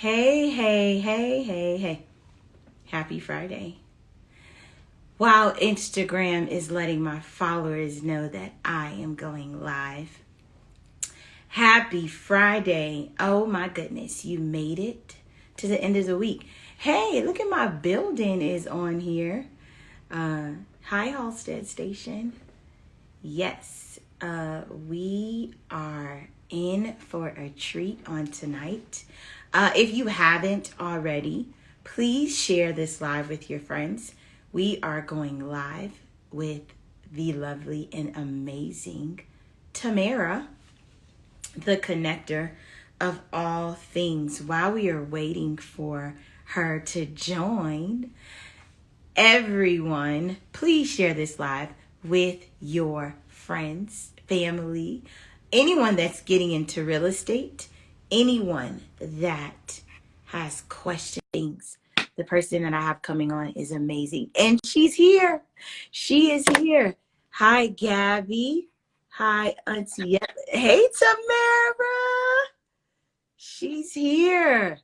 Hey, hey, hey, hey, hey. Happy Friday. While Instagram is letting my followers know that I am going live. Happy Friday. Oh my goodness, you made it to the end of the week. Hey, look at my building is on here. Hi, Halstead Station. Yes, we are in for a treat on tonight. If you haven't already, please share this live with your friends. We are going live with the lovely and amazing Tamara, the connector of all things. While we are waiting for her to join, everyone, please share this live with your friends, family, anyone that's getting into real estate, anyone that has questions. The person that I have coming on is amazing. And she's here. She is here. Hi, Gabby. Hi, Auntie. Hey, Tamara. She's here.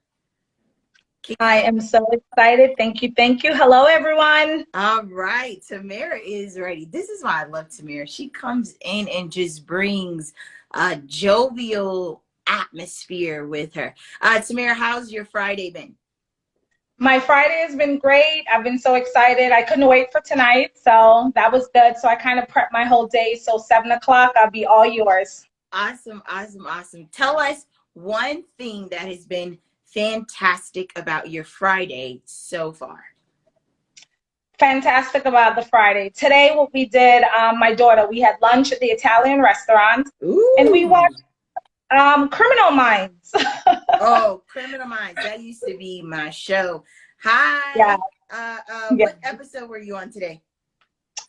I am so excited. Thank you. Thank you. Hello, everyone. All right. Tamara is ready. This is why I love Tamara. She comes in and just brings a jovial atmosphere with her. Tamara, how's your Friday been? My Friday has been great. I've been so excited. I couldn't wait for tonight. So that was good. So I kind of prepped my whole day. So 7 o'clock, I'll be all yours. Awesome, awesome, awesome. Tell us one thing that has been fantastic about your Friday so far. Fantastic about the Friday. Today, what we did, my daughter, we had lunch at the Italian restaurant. And we Ooh. watched Criminal Minds. Oh, Criminal Minds. That used to be my show. Yeah. Hi. Yeah. What episode were you on today?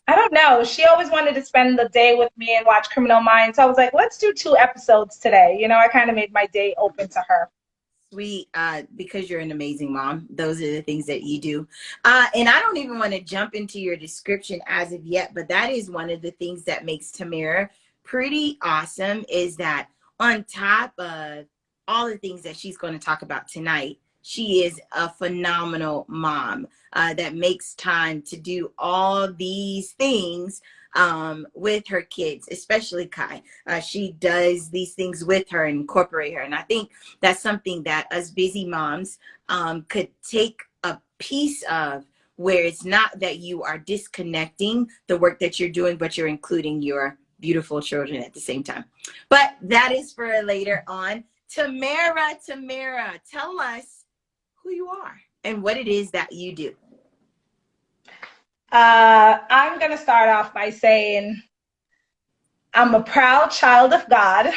I don't know. She always wanted to spend the day with me and watch Criminal Minds. So I was like, let's do 2 episodes today. I kind of made my day open to her. Sweet, because you're an amazing mom. Those are the things that you do. And I don't even want to jump into your description as of yet, but that is one of the things that makes Tamara pretty awesome, is that on top of all the things that she's going to talk about tonight, she is a phenomenal mom that makes time to do all these things with her kids, especially Kai. She does these things with her and incorporate her. And I think that's something that us busy moms could take a piece of, where it's not that you are disconnecting the work that you're doing, but you're including your beautiful children at the same time. But that is for later on. Tamara, tell us who you are and what it is that you do. I'm going to start off by saying I'm a proud child of God,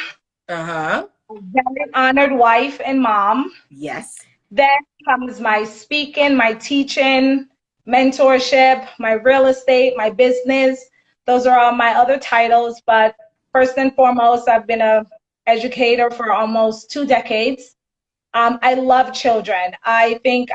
Uh-huh. a very honored wife and mom. Yes. Then comes my speaking, my teaching, mentorship, my real estate, my business. Those are all my other titles. But first and foremost, I've been an educator for almost 2 decades. I love children. I think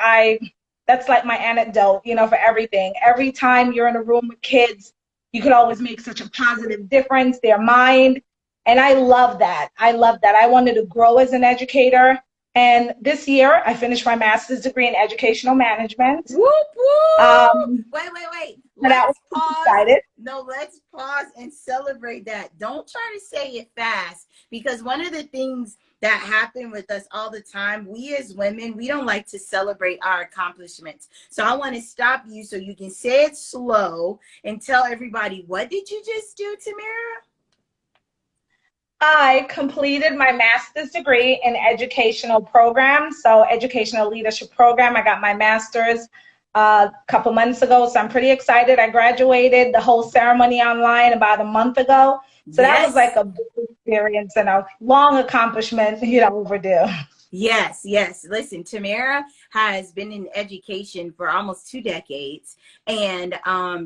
that's like my anecdote, for everything. Every time you're in a room with kids, you could always make such a positive difference, their mind. And I love that. I love that. I wanted to grow as an educator. And this year, I finished my master's degree in educational management. Whoop, whoop. Wait. And I was Let's pause. excited. No, let's pause and celebrate that. Don't try to say it fast, because one of the things that happen with us all the time, we as women, we don't like to celebrate our accomplishments. So I want to stop you so you can say it slow and tell everybody, what did you just do, Tamara? I completed my master's degree in educational programs, so educational leadership program. I got my master's a couple months ago, so I'm pretty excited. I graduated the whole ceremony online about a month ago. So that was like a big experience and a long accomplishment, overdue. Yes. Listen, Tamara has been in education for almost 2 decades, and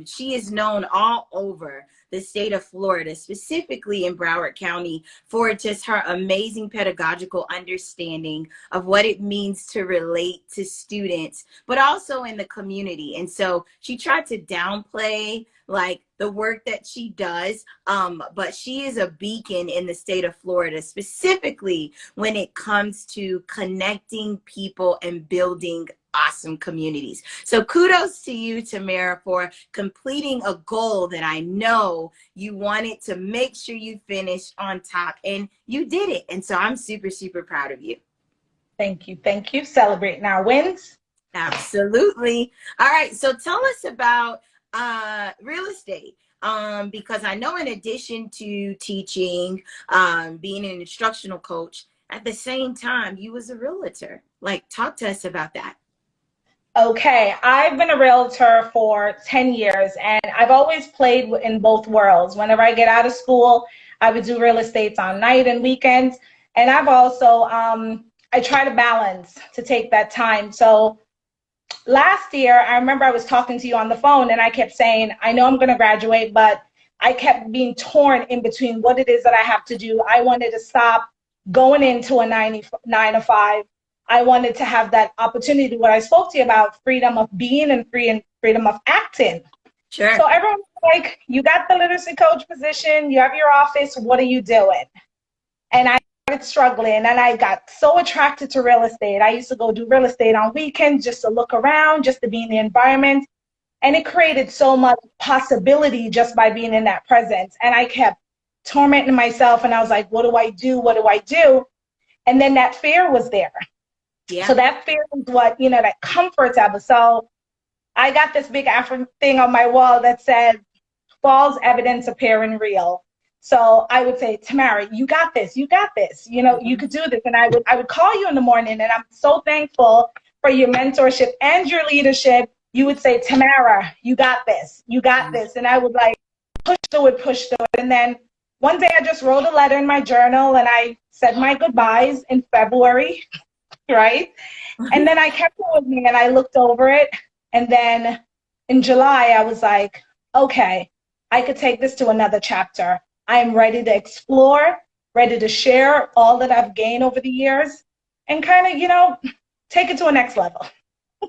she is known all over the state of Florida, specifically in Broward County, for just her amazing pedagogical understanding of what it means to relate to students, but also in the community. And so she tried to downplay like the work that she does, but she is a beacon in the state of Florida, specifically when it comes to connecting people and building awesome communities. So kudos to you, Tamara, for completing a goal that I know you wanted to make sure you finished on top, and you did it. And so I'm super, super proud of you. Thank you. Thank you. Celebrating our wins. Absolutely. All right. So tell us about real estate. Because I know in addition to teaching, being an instructional coach, at the same time, you was a realtor. Like, talk to us about that. Okay, I've been a realtor for 10 years and I've always played in both worlds. Whenever I get out of school, I would do real estate on night and weekends. And I've also, I try to balance to take that time. So last year, I remember I was talking to you on the phone and I kept saying, I know I'm going to graduate, but I kept being torn in between what it is that I have to do. I wanted to stop going into a 9 to 5. I wanted to have that opportunity, what I spoke to you about, freedom of being and freedom of acting. Sure. So everyone was like, you got the literacy coach position, you have your office, what are you doing? And I started struggling and I got so attracted to real estate. I used to go do real estate on weekends just to look around, just to be in the environment. And it created so much possibility just by being in that presence. And I kept tormenting myself and I was like, what do I do? What do I do? And then that fear was there. Yeah. So that fear is what, that comfort of it. So I got this big thing on my wall that said, false evidence appearing real. So I would say, Tamara, you got this, you got this, you could do this. And I would call you in the morning and I'm so thankful for your mentorship and your leadership. You would say, Tamara, you got this, you got this. And I would like push through it. And then one day I just wrote a letter in my journal and I said my goodbyes in February. Right? And then I kept it with me and I looked over it. And then in July, I was like, okay, I could take this to another chapter. I am ready to explore, ready to share all that I've gained over the years and kind of, take it to a next level.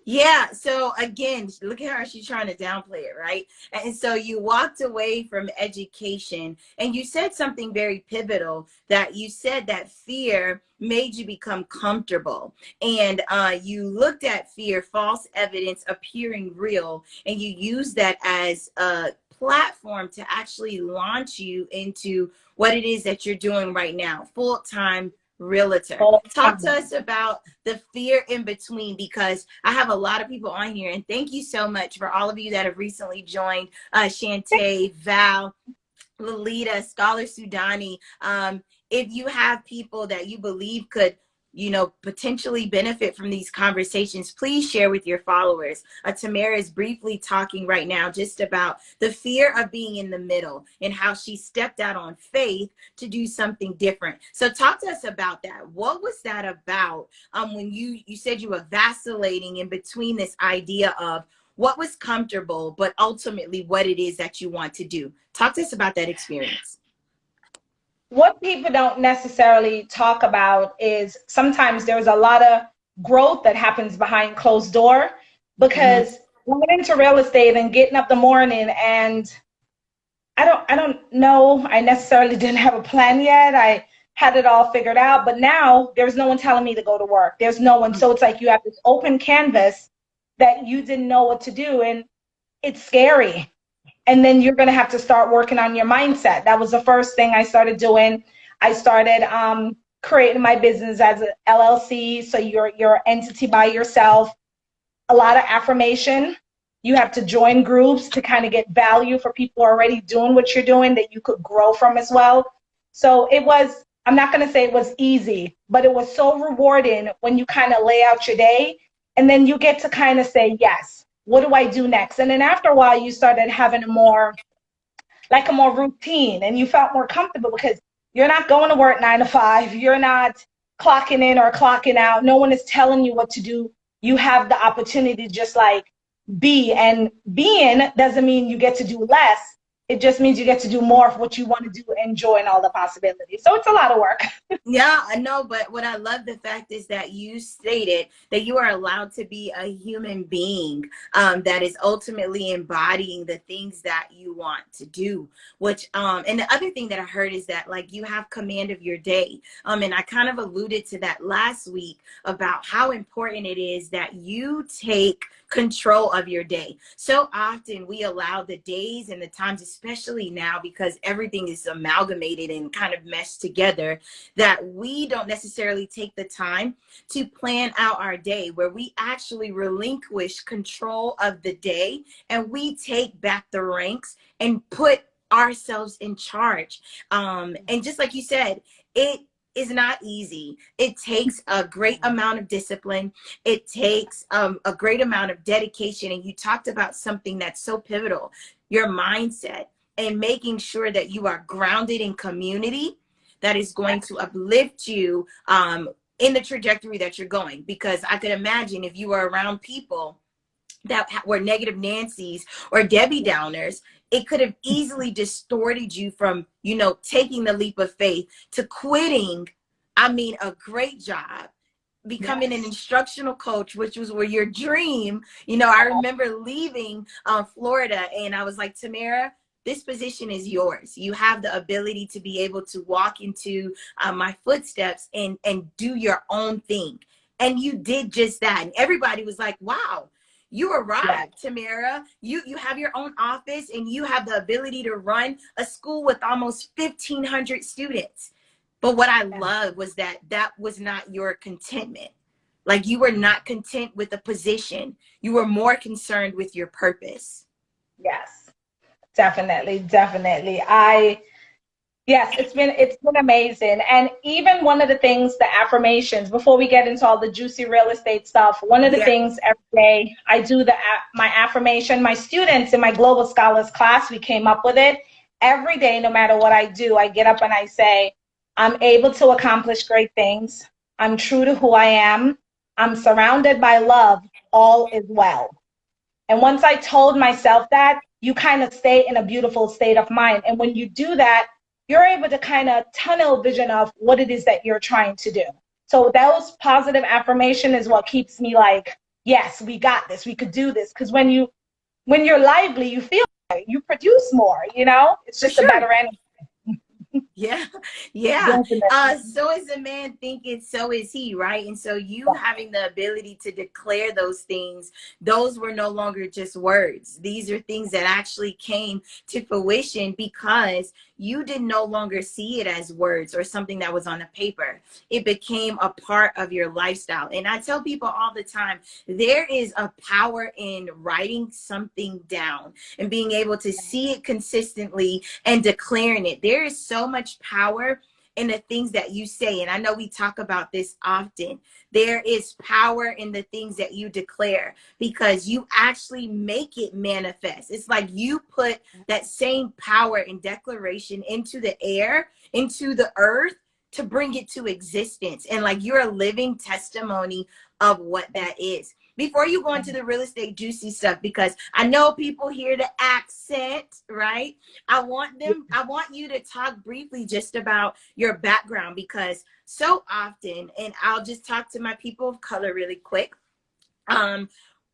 Yeah. So again, look at her. She's trying to downplay it, right? And so you walked away from education and you said something very pivotal, that you said that fear made you become comfortable. And you looked at fear, false evidence appearing real, and you used that as a platform to actually launch you into what it is that you're doing right now, full-time realtor. Talk to us about the fear in between, because I have a lot of people on here, and thank you so much for all of you that have recently joined. Shantae, Val, Lolita, Scholar Sudani. If you have people that you believe could potentially benefit from these conversations, please share with your followers. Tamara is briefly talking right now just about the fear of being in the middle and how she stepped out on faith to do something different. So talk to us about that. What was that about when you said you were vacillating in between this idea of what was comfortable, but ultimately what it is that you want to do? Talk to us about that experience. What people don't necessarily talk about is sometimes there's a lot of growth that happens behind closed door, because going into real estate and getting up the morning, and I don't know, I necessarily didn't have a plan yet. I had it all figured out, but now there's no one telling me to go to work. There's no one. So it's like you have this open canvas that you didn't know what to do, and it's scary. And then you're going to have to start working on your mindset. That was the first thing I started doing. I started creating my business as an LLC. So you're an entity by yourself. A lot of affirmation. You have to join groups to kind of get value for people already doing what you're doing that you could grow from as well. So it was, I'm not going to say it was easy, but it was so rewarding when you kind of lay out your day and then you get to kind of say, yes, what do I do next? And then after a while, you started having a more routine and you felt more comfortable because you're not going to work 9 to 5. You're not clocking in or clocking out. No one is telling you what to do. You have the opportunity to just like be, and being doesn't mean you get to do less. it just means you get to do more of what you want to do, enjoy, and all the possibilities. So it's a lot of work. Yeah, I know, but what I love the fact is that you stated that you are allowed to be a human being that is ultimately embodying the things that you want to do. Which and the other thing that I heard is that like you have command of your day. And I kind of alluded to that last week about how important it is that you take control of your day. So often we allow the days and the times, especially now because everything is amalgamated and kind of meshed together, that we don't necessarily take the time to plan out our day, where we actually relinquish control of the day and we take back the ranks and put ourselves in charge. And just like you said, it is not easy. It takes a great amount of discipline. It takes a great amount of dedication. And you talked about something that's so pivotal, your mindset, and making sure that you are grounded in community that is going to uplift you in the trajectory that you're going. Because I could imagine if you were around people that were negative Nancy's or Debbie Downers, it could have easily distorted you from, you know, taking the leap of faith to quitting, I mean, a great job, becoming an instructional coach, which was where your dream, you know. I remember leaving Florida and I was like, Tamara, this position is yours. You have the ability to be able to walk into my footsteps and do your own thing. And you did just that. And everybody was like, wow, you arrived, Tamara. You have your own office and you have the ability to run a school with almost 1,500 students. But what I love was that that was not your contentment. Like you were not content with the position. You were more concerned with your purpose. Yes, definitely, definitely. Yes, it's been amazing. And even one of the things, the affirmations, before we get into all the juicy real estate stuff, one of the things every day I do my affirmation. My students in my Global Scholars class, we came up with it. Every day, no matter what I do, I get up and I say, I'm able to accomplish great things. I'm true to who I am. I'm surrounded by love. All is well. And once I told myself that, you kind of stay in a beautiful state of mind. And when you do that, you're able to kind of tunnel vision of what it is that you're trying to do. So those positive affirmation is what keeps me like, yes, we got this. We could do this. Because when you're lively, you feel better. You produce more, you know? It's just a better energy. Yeah. So is a man thinking, so is he, right? And so you having the ability to declare those things, those were no longer just words. These are things that actually came to fruition because you did no longer see it as words or something that was on a paper. It became a part of your lifestyle. And I tell people all the time, there is a power in writing something down and being able to see it consistently and declaring it. There is so much power in the things that you say. And I know we talk about this often. There is power in the things that you declare because you actually make it manifest. It's like you put that same power and declaration into the air, into the earth to bring it to existence. And like you're a living testimony of what that is. Before you go into the real estate juicy stuff, because I know people hear the accent, right? I want you to talk briefly just about your background, because so often, and I'll just talk to my people of color really quick.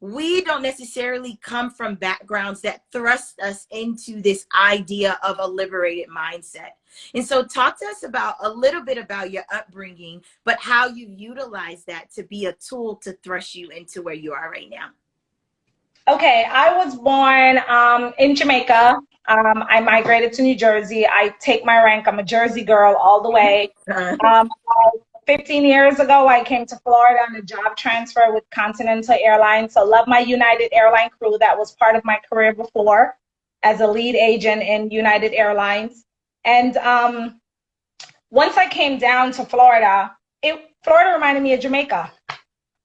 We don't necessarily come from backgrounds that thrust us into this idea of a liberated mindset. And so talk to us about a little bit about your upbringing, but how you utilize that to be a tool to thrust you into where you are right now. Okay, I was born in Jamaica. I migrated to New Jersey. I take my rank. I'm a Jersey girl all the way. 15 years ago, I came to Florida on a job transfer with Continental Airlines. So love my United Airline crew. That was part of my career before as a lead agent in United Airlines. And once I came down to Florida, Florida reminded me of Jamaica.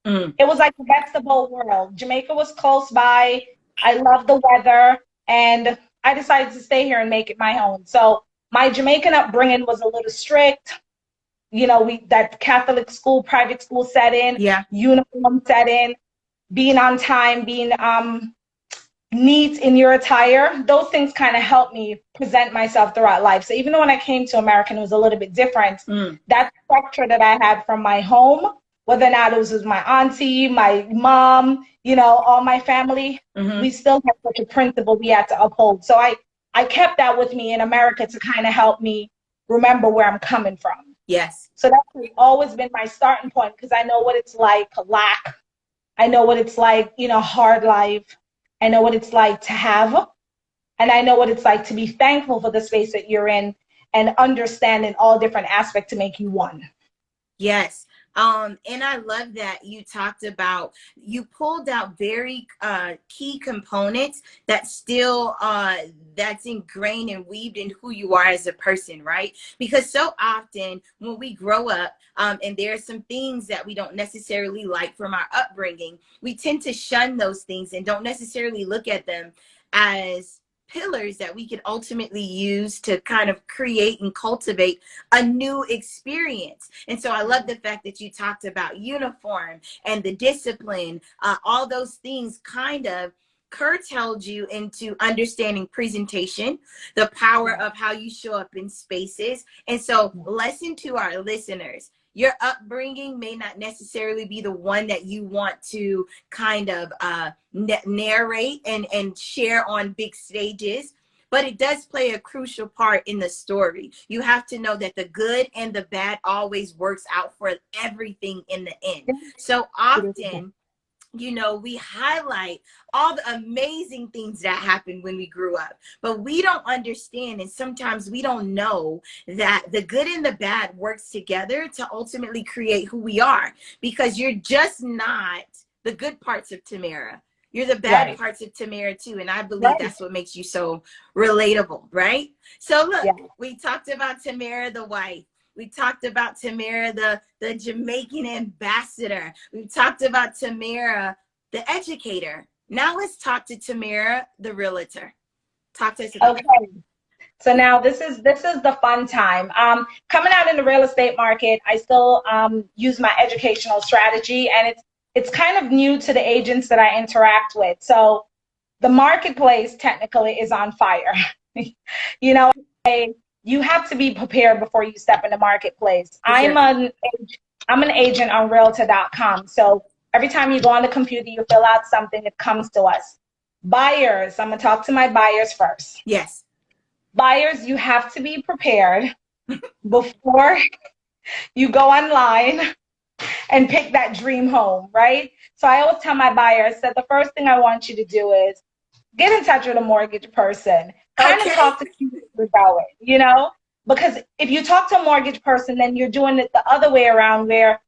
It was like the best of both worlds. Jamaica was close by. I loved the weather. And I decided to stay here and make it my own. So my Jamaican upbringing was a little strict. You know, that Catholic school, private school setting, uniform setting, being on time, being neat in your attire, those things kind of help me present myself throughout life. So even though when I came to America, it was a little bit different, that structure that I had from my home, whether or not it was with my auntie, my mom, you know, all my family, we still had such a principle we had to uphold. So I kept that with me in America to kind of help me remember where I'm coming from. Yes. So that's always been my starting point, because I know what it's like to lack. I know what it's like, you know, hard life. I know what it's like to have, and I know what it's like to be thankful for the space that you're in and understanding all different aspects to make you one. Yes. And I love that you talked about, you pulled out very key components that still that's ingrained and weaved in who you are as a person, right? Because so often when we grow up, and there are some things that we don't necessarily like from our upbringing, we tend to shun those things and don't necessarily look at them as pillars that we can ultimately use to kind of create and cultivate a new experience. And so I love the fact that you talked about uniform and the discipline, all those things kind of curtailed you into understanding presentation, the power of how you show up in spaces. And so lesson to our listeners, your upbringing may not necessarily be the one that you want to kind of narrate and share on big stages, but it does play a crucial part in the story. You have to know that the good and the bad always works out for everything in the end. So often, you know, we highlight all the amazing things that happened when we grew up, but we don't understand, and sometimes we don't know that the good and the bad works together to ultimately create who we are, because you're just not the good parts of Tamara. You're the bad parts of Tamara too. And I believe that's what makes you so relatable, right? So look, we talked about Tamara the wife. We talked about Tamara, the Jamaican ambassador. We talked about Tamara, the educator. Now let's talk to Tamara, the realtor. Talk to us about that. So now this is the fun time. Coming out in the real estate market, I still use my educational strategy, and it's kind of new to the agents that I interact with. So the marketplace technically is on fire. You know, you have to be prepared before you step in the marketplace. I'm an agent on Realtor.com. So every time you go on the computer, you fill out something, it comes to us. Buyers, I'm going to talk to my buyers first. Yes. Buyers, you have to be prepared before you go online and pick that dream home, right? So I always tell my buyers that the first thing I want you to do is get in touch with a mortgage person. Kind of talk to people about it, you know? Because if you talk to a mortgage person, then you're doing it the other way around, where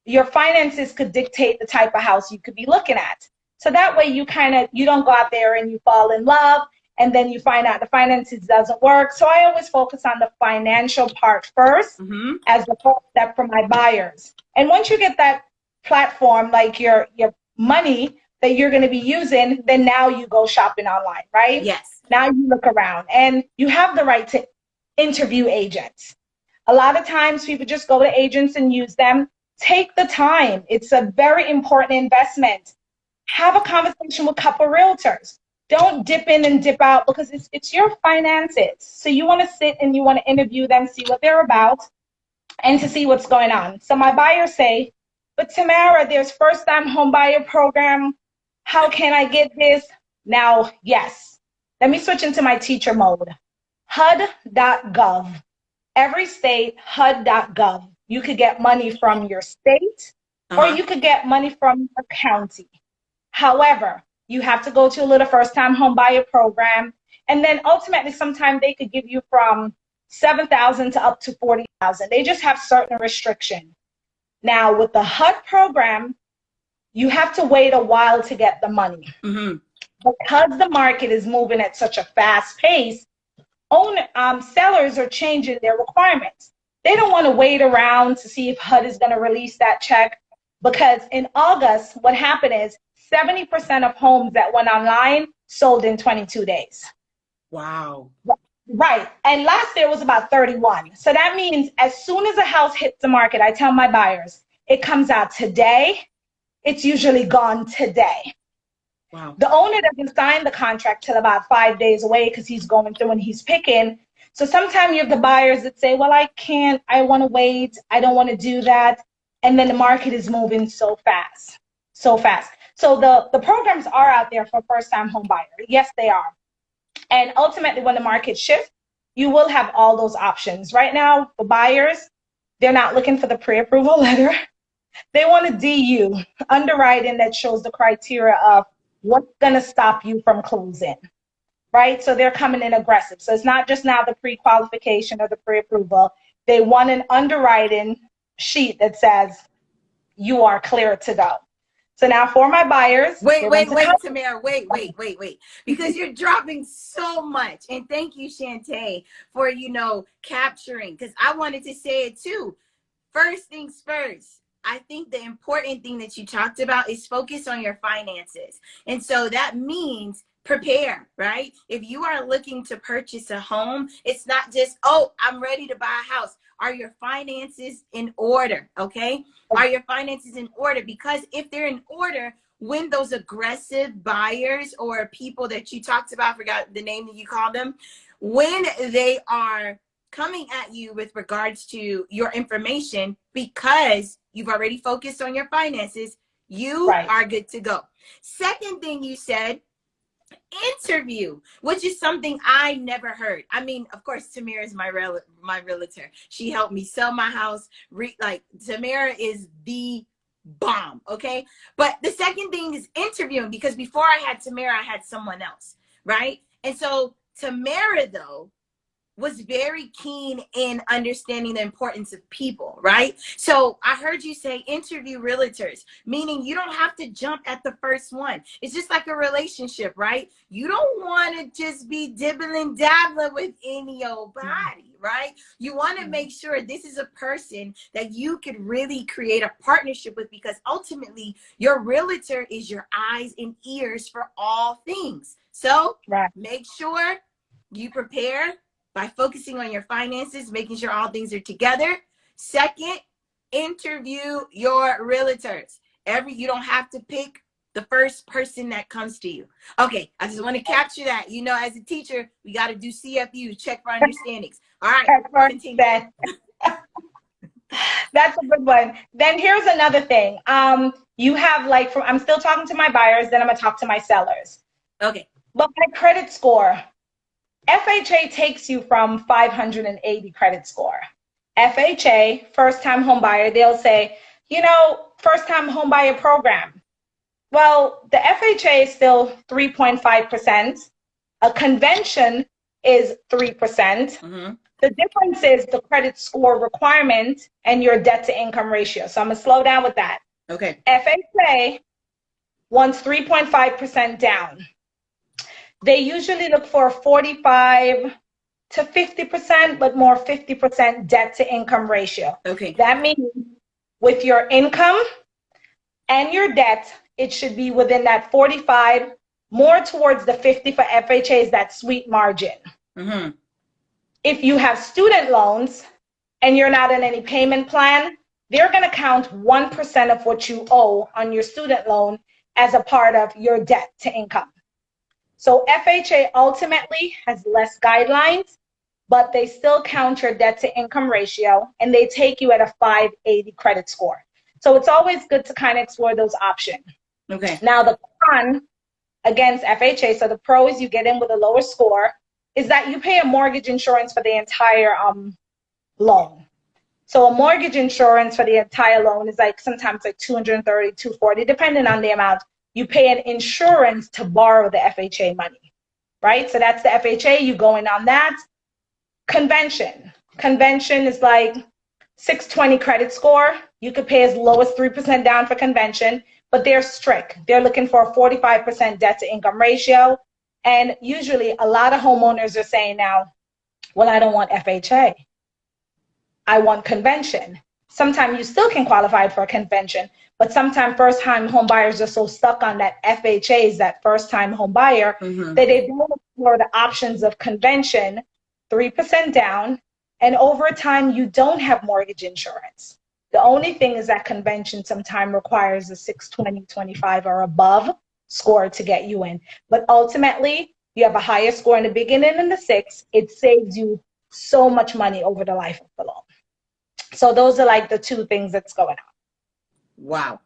your finances could dictate the type of house you could be looking at. So that way you don't go out there and you fall in love, and then you find out the finances doesn't work. So I always focus on the financial part first as the first step for my buyers. And once you get that platform, like your money that you're going to be using, then now you go shopping online, right? Yes. Now you look around, and you have the right to interview agents. A lot of times people just go to agents and use them. Take the time. It's a very important investment. Have a conversation with a couple realtors. Don't dip in and dip out, because it's your finances. So you want to sit and you want to interview them, see what they're about, and to see what's going on. So my buyers say, but Tamara, there's first-time home buyer program. How can I get this? Now, yes. Let me switch into my teacher mode. HUD.gov. Every state, HUD.gov. You could get money from your state, or you could get money from your county. However, you have to go to a little first-time home buyer program, and then ultimately sometimes they could give you from $7,000 to up to $40,000. They just have certain restrictions. Now, with the HUD program, you have to wait a while to get the money. Because the market is moving at such a fast pace, sellers are changing their requirements. They don't want to wait around to see if HUD is going to release that check, because in August, what happened is 70% of homes that went online sold in 22 days. Wow. Right. And last year was about 31. So that means as soon as a house hits the market, I tell my buyers, it comes out today. It's usually gone today. Wow. The owner doesn't sign the contract till about 5 days away because he's going through and he's picking. So sometimes you have the buyers that say, well, I can't, I want to wait, I don't want to do that. And then the market is moving so fast, so fast. So the programs are out there for first-time home buyer. Yes, they are. And ultimately, when the market shifts, you will have all those options. Right now, for buyers, they're not looking for the pre-approval letter. They want a DU, underwriting that shows the criteria of what's going to stop you from closing, right? So they're coming in aggressive. So it's not just now the pre-qualification or the pre-approval. They want an underwriting sheet that says you are clear to go. So now for my buyers. Wait, Tamara, wait. Because you're dropping so much. And thank you, Shantae, for, capturing. Because I wanted to say it too. First things first. I think the important thing that you talked about is focus on your finances. And so that means prepare, right? If you are looking to purchase a home, it's not just, oh, I'm ready to buy a house. Are your finances in order? Okay. Are your finances in order? Because if they're in order, when those aggressive buyers or people that you talked about, I forgot the name that you called them, when they are coming at you with regards to your information, because you've already focused on your finances, you are good to go. Second thing you said, interview, which is something I never heard. I mean, of course, Tamara is my realtor. She helped me sell my house. Tamara is the bomb, okay? But the second thing is interviewing, because before I had Tamara, I had someone else, right? And so Tamara, though, was very keen in understanding the importance of people, right? So I heard you say interview realtors, meaning you don't have to jump at the first one. It's just like a relationship, right? You don't want to just be dibbling dabbling with any old body, right? You want to make sure this is a person that you could really create a partnership with, because ultimately your realtor is your eyes and ears for all things. So make sure you prepare by focusing on your finances, making sure all things are together. Second, interview your realtors. You don't have to pick the first person that comes to you. Okay, I just want to capture that. As a teacher, we got to do CFU, check for understandings. All right, continue. That's a good one. Then here's another thing. You have I'm still talking to my buyers, then I'm gonna talk to my sellers. Okay. But my credit score, FHA takes you from 580 credit score. FHA, first-time home buyer, they'll say, first-time home buyer program. Well, the FHA is still 3.5%. A convention is 3%. Mm-hmm. The difference is the credit score requirement and your debt-to-income ratio. So I'm going to slow down with that. Okay. FHA wants 3.5% down. They usually look for 45 to 50%, but more 50% debt to income ratio. Okay. That means with your income and your debt, it should be within that 45, more towards the 50 for FHA is that sweet margin. Mm-hmm. If you have student loans and you're not in any payment plan, they're going to count 1% of what you owe on your student loan as a part of your debt to income. So FHA ultimately has less guidelines, but they still count your debt to income ratio, and they take you at a 580 credit score. So it's always good to kind of explore those options. Okay. Now the con against FHA, so the pro is you get in with a lower score, is that you pay a mortgage insurance for the entire loan. So a mortgage insurance for the entire loan is sometimes $230, $240, depending on the amount. You pay an insurance to borrow the FHA money, right? So that's the FHA, you go in on that. Convention is 620 credit score. You could pay as low as 3% down for convention, but they're strict. They're looking for a 45% debt to income ratio. And usually a lot of homeowners are saying now, well, I don't want FHA. I want convention. Sometimes you still can qualify for a convention, but sometimes first-time home buyers are so stuck on that FHA is that first-time home buyer that they don't explore the options of convention, 3% down, and over time you don't have mortgage insurance. The only thing is that convention sometimes requires a 620, 25 or above score to get you in. But ultimately, you have a higher score in the beginning than the 6. It saves you so much money over the life of the loan. So those are like the 2 things that's going on. Wow.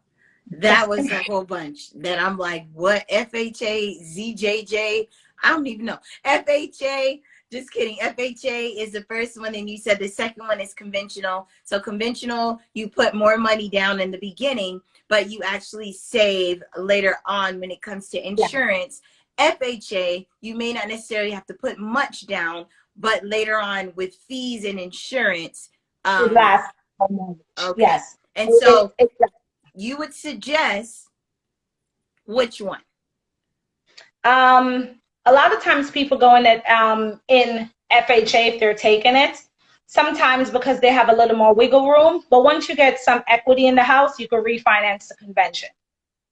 That was a whole bunch that I'm like, what? FHA, ZJJ? I don't even know. FHA, just kidding. FHA is the first one, and you said the second one is conventional. So conventional, you put more money down in the beginning, but you actually save later on when it comes to insurance. Yeah. FHA, you may not necessarily have to put much down, but later on with fees and insurance. It lasts. Okay. Yes. And so you would suggest which one? A lot of times people go in it in FHA if they're taking it, sometimes because they have a little more wiggle room. But once you get some equity in the house, you can refinance the convention.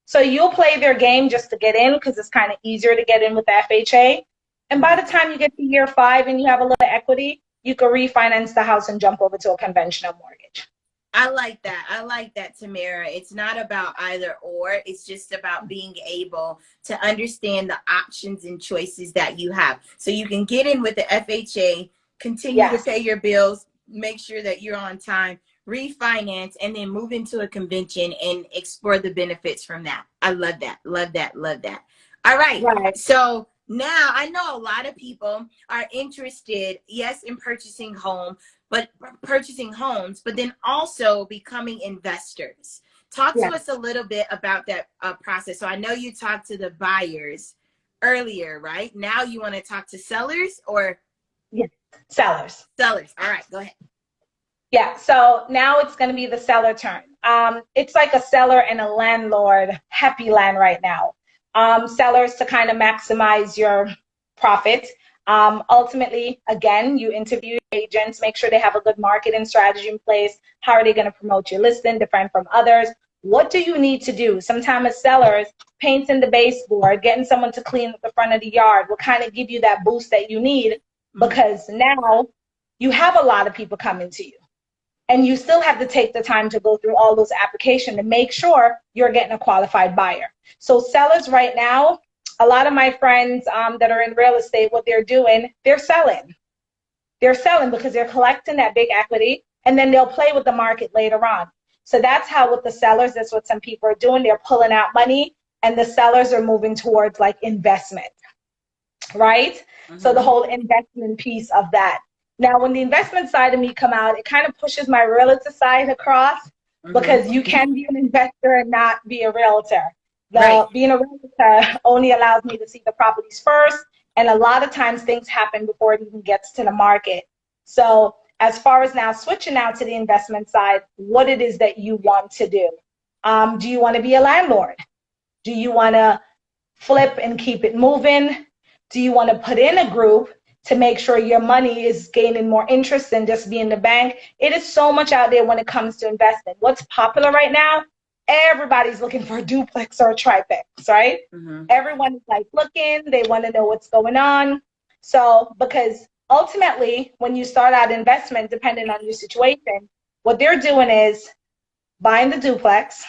So you'll play their game just to get in because it's kind of easier to get in with the FHA. And by the time you get to year 5 and you have a little equity, you can refinance the house and jump over to a conventional mortgage. I like that. I like that, Tamara. It's not about either or. It's just about being able to understand the options and choices that you have. So you can get in with the FHA, continue to pay your bills, make sure that you're on time, refinance, and then move into a convention and explore the benefits from that. I love that. Love that. Love that. All right. So now I know a lot of people are interested, yes, in purchasing homes, but then also becoming investors. Talk to us a little bit about that process. So I know you talked to the buyers earlier, right? Now you want to talk to sellers or? Yes, sellers. Sellers. All right, go ahead. Yeah, so now it's going to be the seller turn. It's like a seller and a landlord happy land right now. Sellers to kind of maximize your profit. Ultimately, again, you interview agents, make sure they have a good marketing strategy in place. How are they going to promote your listing, different from others? What do you need to do? Sometimes as sellers, painting the baseboard, getting someone to clean the front of the yard will kind of give you that boost that you need because now you have a lot of people coming to you. And you still have to take the time to go through all those applications to make sure you're getting a qualified buyer. So sellers right now, a lot of my friends that are in real estate, what they're doing, they're selling. They're selling because they're collecting that big equity, and then they'll play with the market later on. So that's how with the sellers, that's what some people are doing. They're pulling out money, and the sellers are moving towards like investment, right? So the whole investment piece of that. Now, when the investment side of me come out, it kind of pushes my realtor side across because you can be an investor and not be a realtor. Being a realtor only allows me to see the properties first, and a lot of times things happen before it even gets to the market. So as far as now switching out to the investment side, what it is that you want to do. Do you want to be a landlord? Do you want to flip and keep it moving? Do you want to put in a group to make sure your money is gaining more interest than just being in the bank? It is so much out there when it comes to investing. What's popular right now? Everybody's looking for a duplex or a triplex, right? Everyone is like looking, they want to know what's going on. So, because ultimately, when you start out investment, depending on your situation, what they're doing is buying the duplex,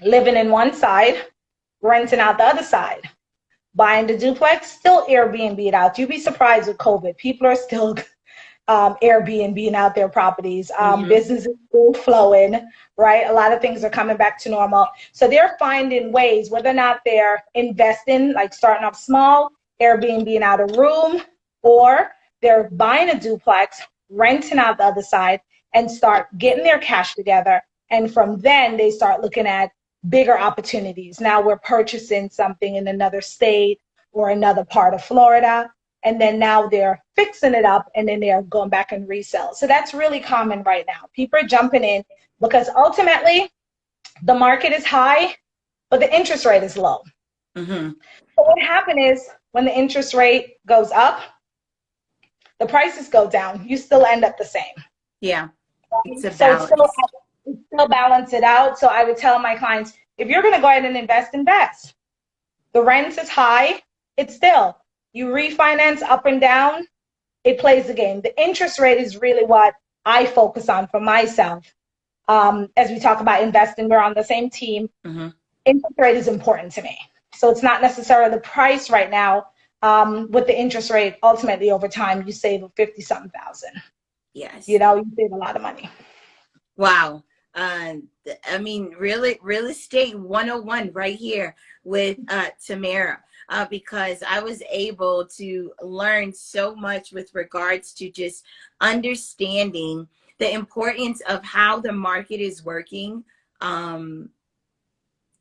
living in one side, renting out the other side. Buying the duplex, still Airbnb it out. You'd be surprised with COVID. People are still Airbnb out their properties. Businesses still flowing, right? A lot of things are coming back to normal. So they're finding ways, whether or not they're investing, like starting off small, Airbnb out a room, or they're buying a duplex, renting out the other side, and start getting their cash together. And from then they start looking at bigger opportunities. Now we're purchasing something in another state or another part of Florida, and then now they're fixing it up and then they're going back and resell. So that's really common right now. People are jumping in because ultimately the market is high, but the interest rate is low. So what happens is when the interest rate goes up, the prices go down. You still end up the same. Yeah, it's a balance. So it's still balance it out. So I would tell my clients, if you're going to go ahead and invest. The rent is high. It's still, you refinance up and down, it plays the game. The interest rate is really what I focus on for myself. As we talk about investing, we're on the same team. Interest rate is important to me. So it's not necessarily the price right now. With the interest rate, ultimately over time, you save 50 something thousand. Yes. You know, you save a lot of money. Wow. I mean, really, real estate 101 right here with Tamara, because I was able to learn so much with regards to just understanding the importance of how the market is working,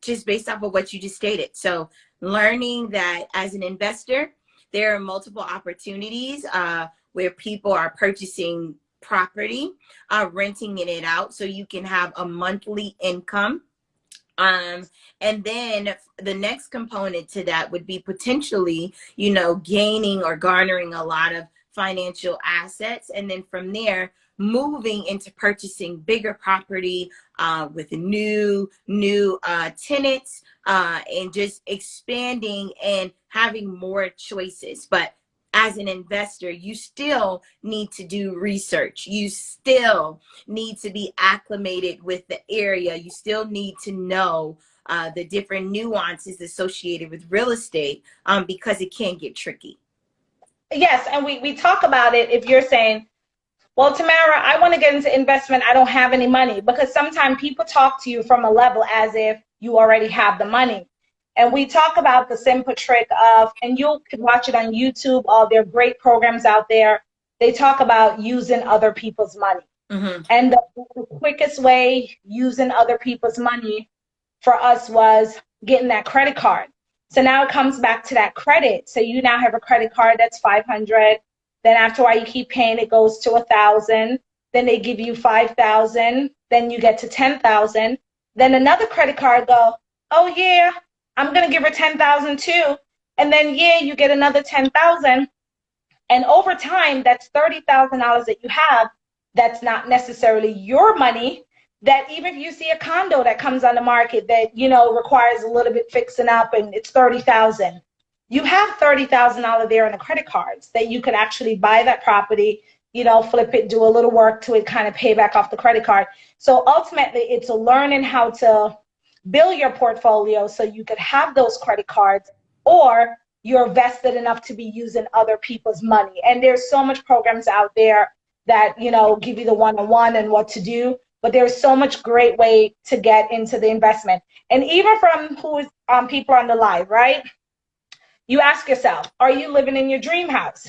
just based off of what you just stated. So learning that as an investor, there are multiple opportunities where people are purchasing property, renting it out so you can have a monthly income. And then the next component to that would be potentially, you know, gaining or garnering a lot of financial assets. And then from there, moving into purchasing bigger property with new tenants, and just expanding and having more choices. But as an investor, you still need to do research. You still need to be acclimated with the area. You still need to know the different nuances associated with real estate, because it can get tricky. Yes, and we talk about it if you're saying, well, Tamara, I want to get into investment. I don't have any money, because sometimes people talk to you from a level as if you already have the money. And we talk about the simple trick of, and you can watch it on YouTube, all their great programs out there. They talk about using other people's money. Mm-hmm. And the quickest way using other people's money for us was getting that credit card. So now it comes back to that credit. So you now have a credit card that's 500. Then after a while you keep paying, it goes to 1,000. Then they give you 5,000. Then you get to 10,000. Then another credit card go, oh yeah, I'm gonna give her 10,000 too. And then yeah, you get another 10,000. And over time, that's $30,000 that you have. That's not necessarily your money. That even if you see a condo that comes on the market that, you know, requires a little bit fixing up and it's 30,000, you have $30,000 there in the credit cards that you could actually buy that property, you know, flip it, do a little work to it, kind of pay back off the credit card. So ultimately, it's learning how to build your portfolio so you could have those credit cards, or you're vested enough to be using other people's money. And there's so much programs out there that, you know, give you the one-on-one and what to do. But there's so much great way to get into the investment. And even from who's people on the live, right? You ask yourself, are you living in your dream house?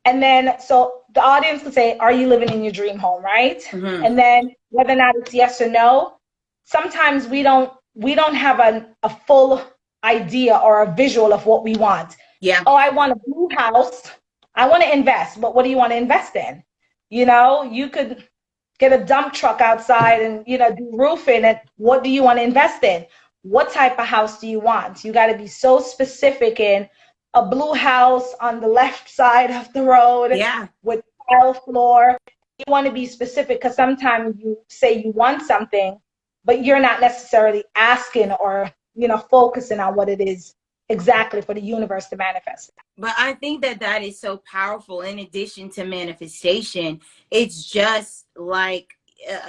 And then, so the audience could say, are you living in your dream home, right? Mm-hmm. And then whether or not it's yes or no, sometimes we don't have a full idea or a visual of what we want. Yeah. Oh, I want a blue house. I want to invest, but what do you want to invest in? You know, you could get a dump truck outside and, you know, do roofing. And what do you want to invest in? What type of house do you want? You got to be so specific in a blue house on the left side of the road, Yeah. with tile floor. You want to be specific, because sometimes you say you want something, but you're not necessarily asking or, you know, focusing on what it is exactly for the universe to manifest. But I think that that is so powerful. In addition to manifestation, it's just like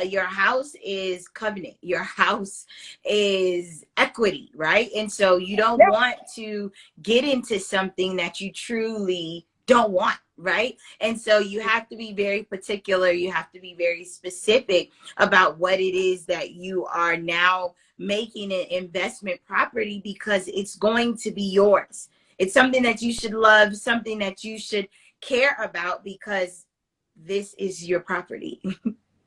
your house is covenant. Your house is equity, right? And so you don't want to get into something that you truly don't want, right? And so you have to be very particular. You have to be very specific about what it is that you are now making an investment property, because it's going to be yours. It's something that you should love, something that you should care about, because this is your property.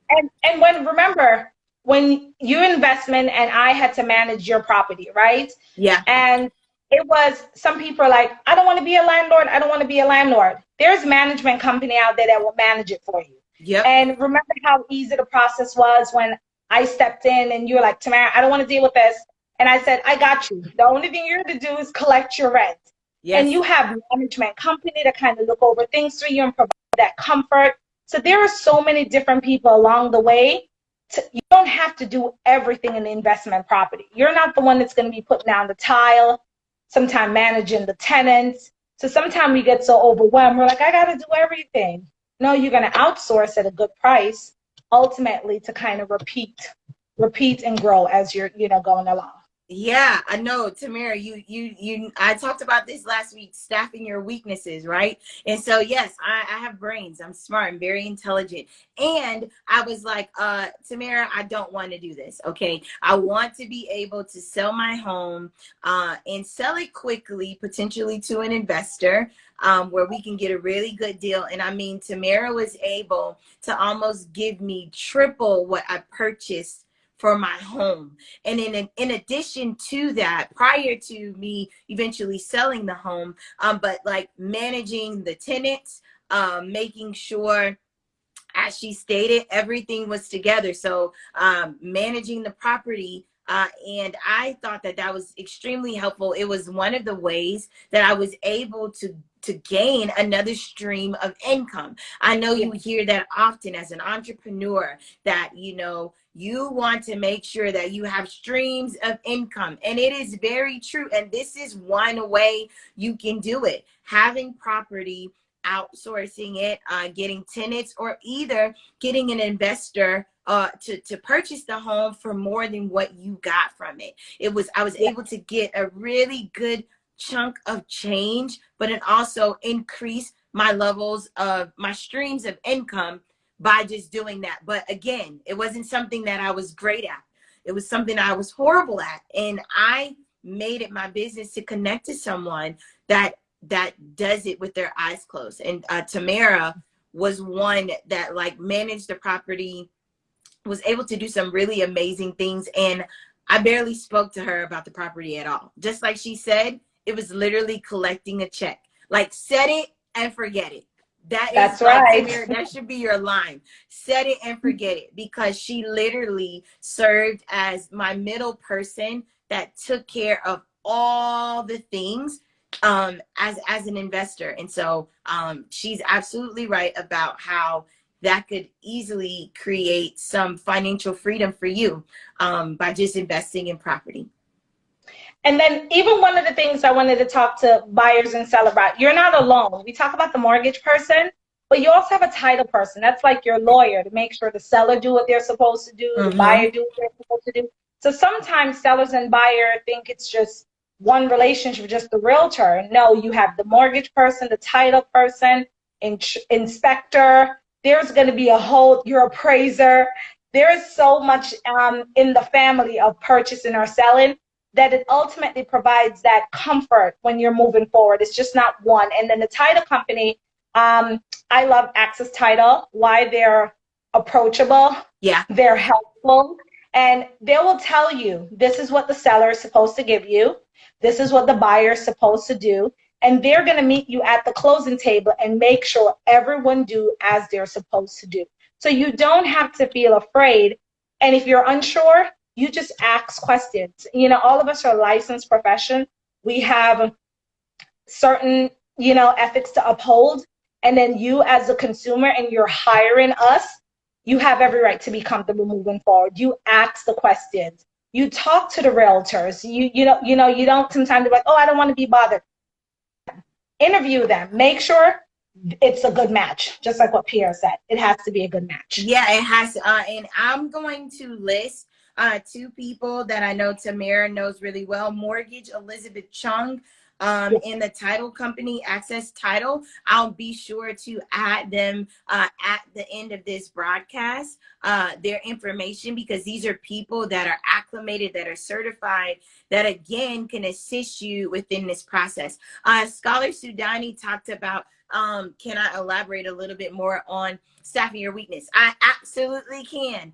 And when, remember, when your investment and I had to manage your property, right? Yeah. And it was, some people are like, I don't want to be a landlord. I don't want to be a landlord. There's management company out there that will manage it for you. Yep. And remember how easy the process was when I stepped in and you were like, Tamara, I don't want to deal with this. And I said, I got you. The only thing you're going to do is collect your rent. Yes. And you have management company to kind of look over things for you and provide that comfort. So there are so many different people along the way. You don't have to do everything in the investment property. You're not the one that's going to be putting down the tile, sometimes managing the tenants. So sometimes we get so overwhelmed. We're like, I got to do everything. No, you're going to outsource at a good price, ultimately to kind of repeat and grow as you're, you know, going along. Yeah, I know, Tamara, I talked about this last week, staffing your weaknesses, right? And so, yes, I have brains. I'm smart. I'm very intelligent. And I was like, Tamara, I don't want to do this. Okay. I want to be able to sell my home, and sell it quickly, potentially to an investor, where we can get a really good deal. And I mean, Tamara was able to almost give me triple what I purchased for my home. And in addition to that, prior to me eventually selling the home, but like managing the tenants, making sure, as she stated, everything was together. So managing the property. And I thought that that was extremely helpful. It was one of the ways that I was able to gain another stream of income. I know Yeah. you hear that often as an entrepreneur, that, you know, you want to make sure that you have streams of income. And it is very true. And this is one way you can do it. Having property, outsourcing it, getting tenants, or either getting an investor to purchase the home for more than what you got from it. I was Yeah. able to get a really good chunk of change, but it also increased my levels of my streams of income by just doing that. But again, it wasn't something that I was great at. It was something I was horrible at. And I made it my business to connect to someone that does it with their eyes closed. And Tamara was one that like managed the property, was able to do some really amazing things. And I barely spoke to her about the property at all. Just like she said, it was literally collecting a check. Like, set it and forget it. That is That's like, right. Tamara, that should be your line. Set it and forget it, because she literally served as my middle person that took care of all the things, as an investor. And so she's absolutely right about how that could easily create some financial freedom for you, by just investing in property. And then even one of the things I wanted to talk to buyers and sellers about, you're not alone. We talk about the mortgage person, but you also have a title person. That's like your lawyer, to make sure the seller do what they're supposed to do, the Mm-hmm. buyer do what they're supposed to do. So sometimes sellers and buyer think it's just one relationship, just the realtor. No, you have the mortgage person, the title person, inspector. There's going to be your appraiser. There is so much in the family of purchasing or selling, that it ultimately provides that comfort when you're moving forward. It's just not one. And then the title company, I love Access Title, why they're approachable, Yeah. they're helpful, and they will tell you this is what the seller is supposed to give you, this is what the buyer is supposed to do, and they're going to meet you at the closing table and make sure everyone do as they're supposed to do. So you don't have to feel afraid. And if you're unsure, you just ask questions. You know, all of us are licensed profession. We have certain, ethics to uphold. And then you as a consumer and you're hiring us, you have every right to be comfortable moving forward. You ask the questions. You talk to the realtors. You don't sometimes be like, oh, I don't want to be bothered. Interview them. Make sure it's a good match. Just like what Pierre said. It has to be a good match. Yeah, it has to, and I'm going to list two people that I know Tamara knows really well. Mortgage Elizabeth Chung, in the title company, Access Title. I'll be sure to add them at the end of this broadcast, their information, because these are people that are acclimated, that are certified, that again can assist you within this process. Scholar Sudani talked about, can I elaborate a little bit more on staffing your weakness? I absolutely can.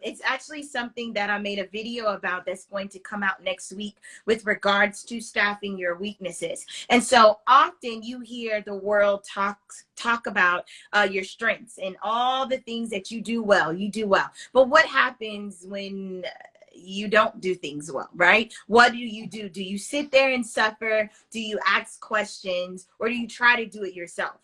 It's actually something that I made a video about that's going to come out next week with regards to staffing your weaknesses. And so often you hear the world talk about your strengths and all the things that you do well. You do well. But what happens when you don't do things well, right? What do? Do you sit there and suffer? Do you ask questions, or do you try to do it yourself?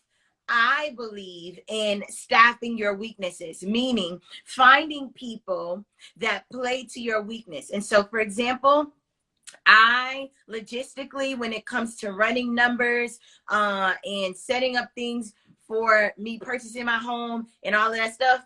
I believe in staffing your weaknesses, meaning finding people that play to your weakness. And so, for example, I logistically, when it comes to running numbers, and setting up things for me purchasing my home and all of that stuff,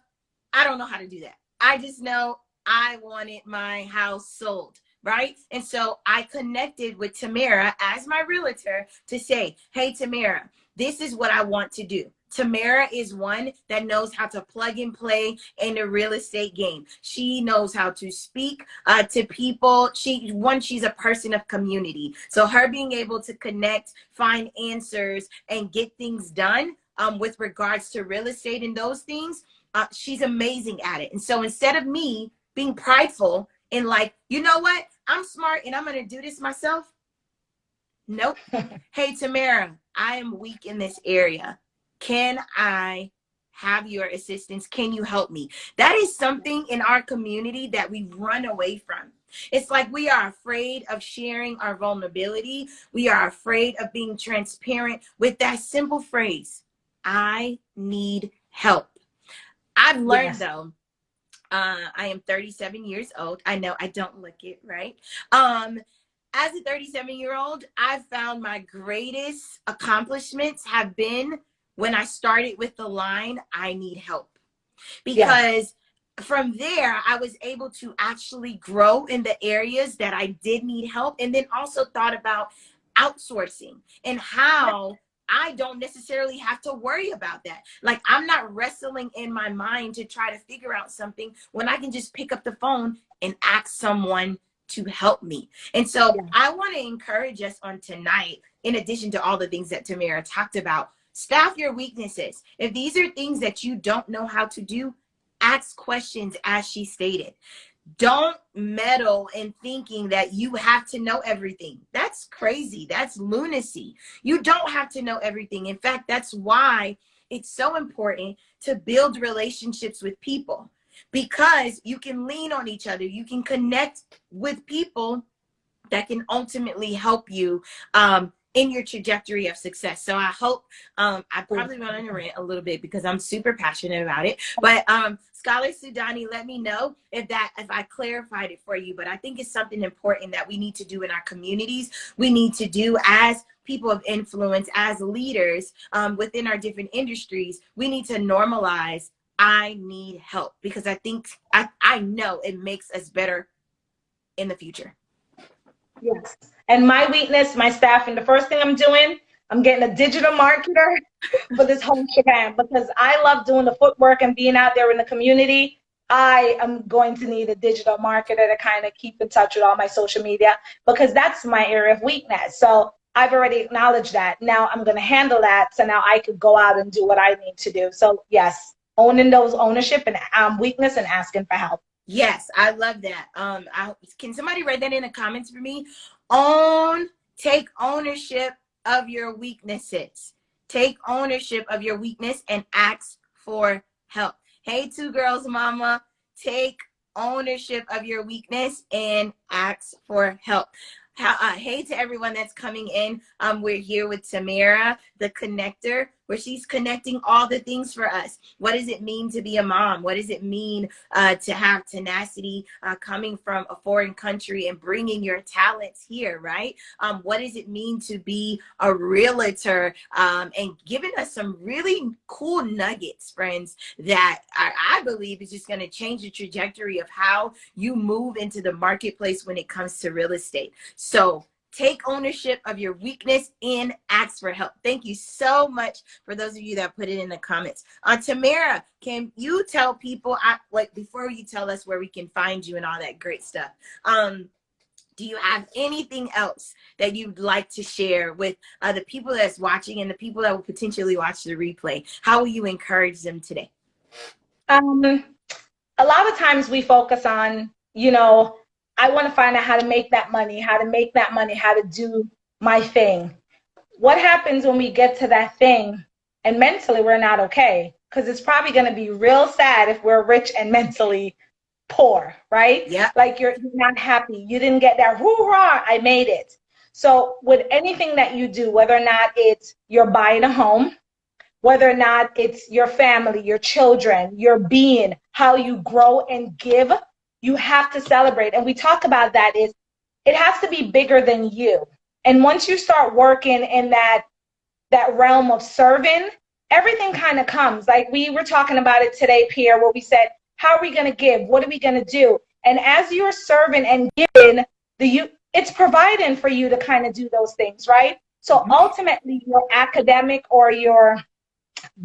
I don't know how to do that. I just know I wanted my house sold. right? And so I connected with Tamara as my realtor to say, hey, Tamara, this is what I want to do. Tamara is one that knows how to plug and play in the real estate game. She knows how to speak to people. She's a person of community. So her being able to connect, find answers, and get things done with regards to real estate and those things, she's amazing at it. And so instead of me being prideful and like, you know what, I'm smart and I'm going to do this myself. Nope. Hey, Tamara, I am weak in this area. Can I have your assistance? Can you help me? That is something in our community that we run away from. It's like we are afraid of sharing our vulnerability. We are afraid of being transparent with that simple phrase, I need help. I've learned, though, I am 37 years old. I know I don't look it, right? As a 37-year-old, I've found my greatest accomplishments have been when I started with the line, I need help. Because from there, I was able to actually grow in the areas that I did need help. And then also thought about outsourcing and how I don't necessarily have to worry about that. Like, I'm not wrestling in my mind to try to figure out something when I can just pick up the phone and ask someone to help me. And so I want to encourage us on tonight, in addition to all the things that Tamara talked about, staff your weaknesses. If these are things that you don't know how to do, ask questions, as she stated. Don't meddle in thinking that you have to know everything. That's crazy. That's lunacy. You don't have to know everything. In fact, that's why it's so important to build relationships with people, because you can lean on each other. You can connect with people that can ultimately help you in your trajectory of success. So I hope, I probably went on a rant a little bit because I'm super passionate about it, but Scholar Sudani, let me know if I clarified it for you. But I think it's something important that we need to do in our communities. We need to do as people of influence, as leaders within our different industries. We need to normalize, I need help, because I think, I know it makes us better in the future. Yes. And my weakness, my staffing, the first thing I'm doing, I'm getting a digital marketer for this whole shebang, because I love doing the footwork and being out there in the community. I am going to need a digital marketer to kind of keep in touch with all my social media, because that's my area of weakness. So I've already acknowledged that. Now I'm going to handle that. So now I could go out and do what I need to do. So yes, owning those ownership and weakness and asking for help. Yes, I love that. Can somebody write that in the comments for me? Take ownership of your weaknesses. Take ownership of your weakness and ask for help. Hey, Two Girls Mama, take ownership of your weakness and ask for help. Hey to everyone that's coming in. We're here with Tamara the Connector, where she's connecting all the things for us. What does it mean to be a mom? What does it mean to have tenacity coming from a foreign country and bringing your talents here, right? What does it mean to be a realtor, and giving us some really cool nuggets, friends, that I believe is just going to change the trajectory of how you move into the marketplace when it comes to real estate. So take ownership of your weakness and ask for help. Thank you so much for those of you that put it in the comments. Tamara, can you tell people, before you tell us where we can find you and all that great stuff, do you have anything else that you'd like to share with the people that's watching and the people that will potentially watch the replay? How will you encourage them today? A lot of times we focus on, I want to find out how to make that money, how to do my thing. What happens when we get to that thing and mentally we're not okay? Because it's probably going to be real sad if we're rich and mentally poor, right? Yeah. Like you're not happy. You didn't get that hoorah, I made it. So with anything that you do, whether or not it's you're buying a home, whether or not it's your family, your children, your being, how you grow and give, you have to celebrate. And we talk about that is it has to be bigger than you. And once you start working in that realm of serving, everything kind of comes. Like we were talking about it today, Pierre, where we said, how are we going to give? What are we going to do? And as you're serving and giving, it's providing for you to kind of do those things, right? So ultimately, your academic or your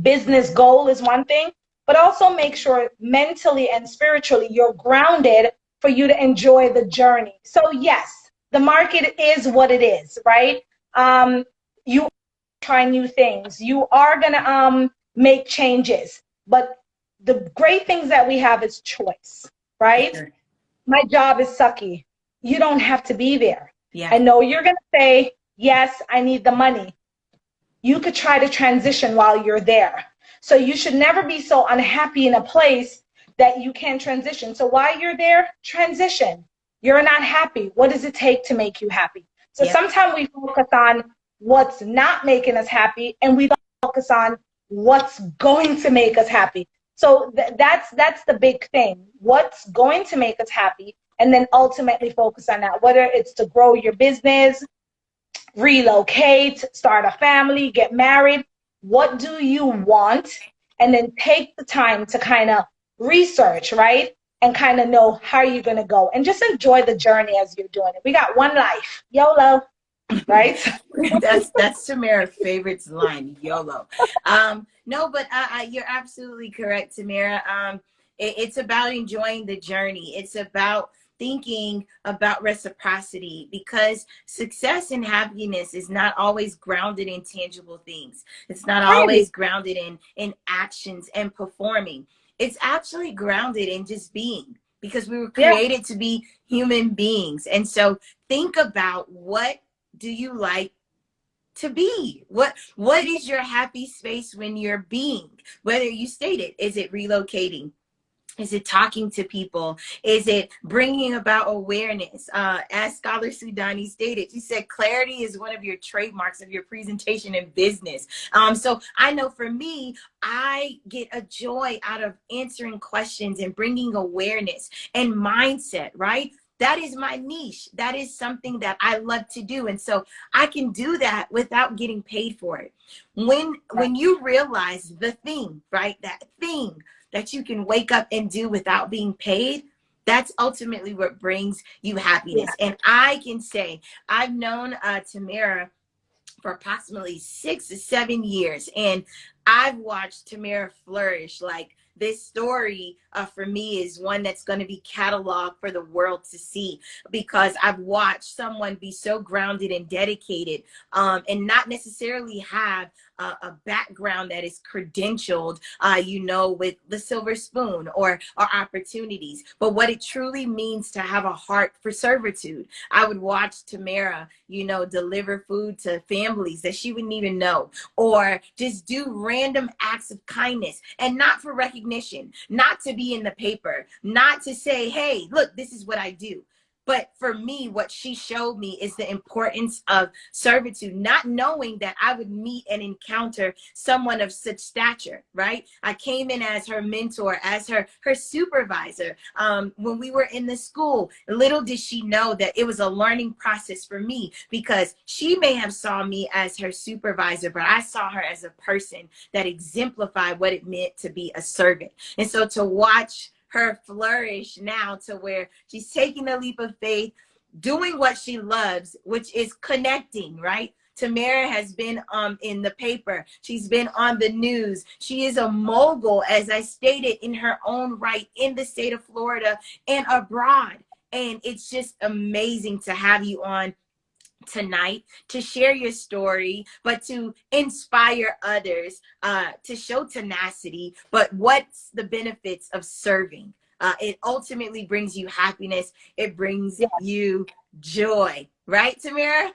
business goal is one thing, but also make sure mentally and spiritually you're grounded for you to enjoy the journey. So yes, the market is what it is, right? You try new things. You are gonna make changes, but the great things that we have is choice, right? Sure. My job is sucky. You don't have to be there. Yeah. I know you're gonna say, yes, I need the money. You could try to transition while you're there. So you should never be so unhappy in a place that you can't transition. So while you're there, transition. You're not happy. What does it take to make you happy? So Yep. sometimes we focus on what's not making us happy, and we don't focus on what's going to make us happy. So that's the big thing. What's going to make us happy, and then ultimately focus on that. Whether it's to grow your business, relocate, start a family, get married. What do you want? And then take the time to kind of research, right? And kind of know how you're going to go. And just enjoy the journey as you're doing it. We got one life. YOLO, right? That's Tamara's favorite line, YOLO. No, but you're absolutely correct, Tamara. It's about enjoying the journey. It's about thinking about reciprocity, because success and happiness is not always grounded in tangible things. It's not always grounded in actions and performing. It's actually grounded in just being, because we were created to be human beings. And so think about, what do you like to be? What is your happy space when you're being? Whether you state it, is it relocating? Is it talking to people? Is it bringing about awareness? As Scholar Sudani stated, she said clarity is one of your trademarks of your presentation in business. So I know for me, I get a joy out of answering questions and bringing awareness and mindset, right? That is my niche. That is something that I love to do. And so I can do that without getting paid for it. When you realize the thing, right? That thing that you can wake up and do without being paid, that's ultimately what brings you happiness. And I can say I've known Tamara for approximately 6 to 7 years, and I've watched Tamara flourish. Like, this story for me is one that's going to be cataloged for the world to see, because I've watched someone be so grounded and dedicated, and not necessarily have a background that is credentialed, with the silver spoon or opportunities, but what it truly means to have a heart for servitude. I would watch Tamara, deliver food to families that she wouldn't even know, or just do random acts of kindness, and not for recognition, not to be in the paper, not to say, hey, look, this is what I do. But for me, what she showed me is the importance of servitude, not knowing that I would meet and encounter someone of such stature, right? I came in as her mentor, as her supervisor. When we were in the school, little did she know that it was a learning process for me, because she may have saw me as her supervisor, but I saw her as a person that exemplified what it meant to be a servant. And so to watch her flourish now to where she's taking a leap of faith, doing what she loves, which is connecting, right? Tamara has been in the paper. She's been on the news. She is a mogul, as I stated, in her own right, in the state of Florida and abroad. And it's just amazing to have you on tonight to share your story, but to inspire others, to show tenacity. But what's the benefits of serving? It ultimately brings you happiness. It brings you joy, right, Tamara?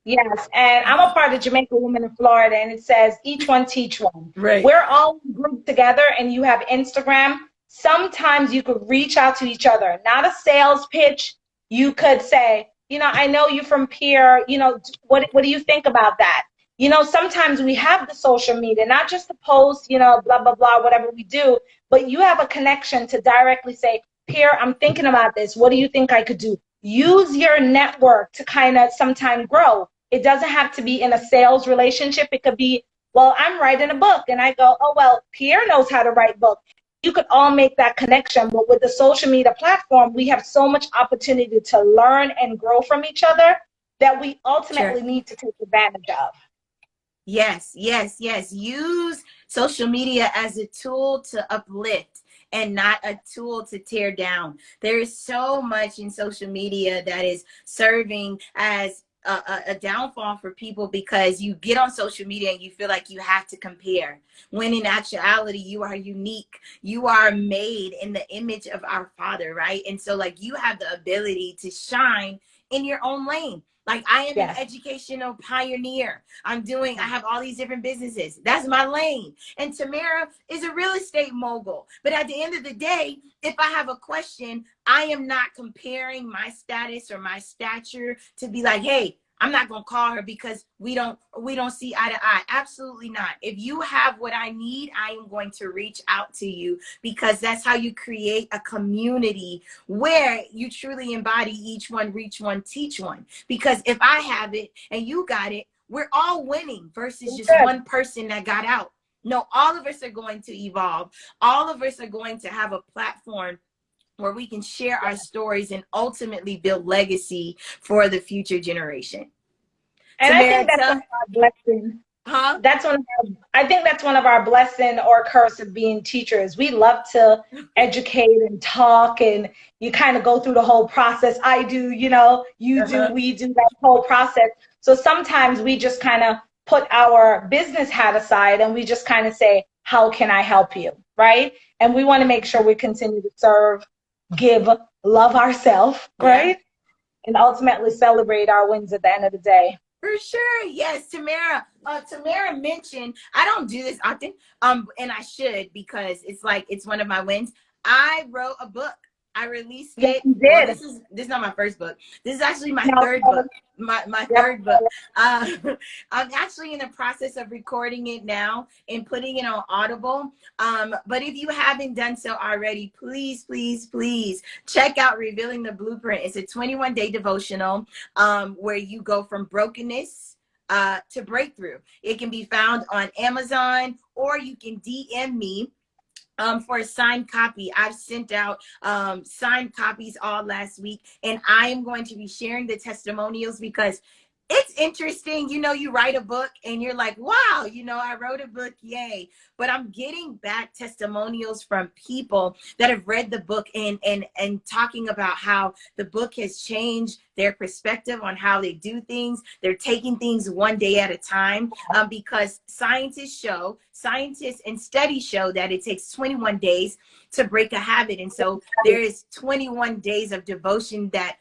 Yes, and I'm a part of Jamaica Women in Florida, and it says each one teach one. Right. We're all grouped together, and you have Instagram. Sometimes you could reach out to each other, not a sales pitch. You could say, I know you from Pierre, what do you think about that? Sometimes we have the social media, not just the post, blah, blah, blah, whatever we do, but you have a connection to directly say, Pierre, I'm thinking about this. What do you think I could do? Use your network to kind of sometimes grow. It doesn't have to be in a sales relationship. It could be, well, I'm writing a book, and I go, oh, well, Pierre knows how to write book. you could all make that connection. But with the social media platform, we have so much opportunity to learn and grow from each other that we ultimately need to take advantage of. Yes, yes, yes. Use social media as a tool to uplift and not a tool to tear down. There is so much in social media that is serving as a downfall for people, because you get on social media and you feel like you have to compare, when in actuality you are unique. You are made in the image of our Father, right? And so like you have the ability to shine in your own lane. Like I am an educational pioneer. I have all these different businesses. That's my lane. And Tamara is a real estate mogul. But at the end of the day, if I have a question, I am not comparing my status or my stature to be like, hey, I'm not going to call her because we don't see eye to eye. Absolutely not. If you have what I need, I am going to reach out to you, because that's how you create a community where you truly embody each one, reach one, teach one. Because if I have it and you got it, we're all winning versus just one person that got out. No, all of us are going to evolve. All of us are going to have a platform where we can share our stories and ultimately build legacy for the future generation. And Tamara, I think that's one of our blessings. Huh? I think that's one of our blessing or curse of being teachers. We love to educate and talk, and you kind of go through the whole process. I do, you do, we do, that whole process. So sometimes we just kind of put our business hat aside and we just kind of say, how can I help you? Right? And we want to make sure we continue to serve, give, love ourselves, right? And ultimately celebrate our wins at the end of the day. For sure. Yes, Tamara. Tamara mentioned, I don't do this often, and I should, because it's one of my wins. I wrote a book. I released it. Well, this is not my first book. This is actually my third book. My third book. I'm actually in the process of recording it now and putting it on Audible. But if you haven't done so already, please, please, please check out Revealing the Blueprint. It's a 21-day devotional where you go from brokenness to breakthrough. It can be found on Amazon, or you can DM me for a signed copy. I've sent out signed copies all last week, and I am going to be sharing the testimonials, because it's interesting. You write a book and you're like, wow, I wrote a book, yay. But I'm getting back testimonials from people that have read the book and talking about how the book has changed their perspective on how they do things. They're taking things one day at a time, because scientists and studies show that it takes 21 days to break a habit. And so there is 21 days of devotion that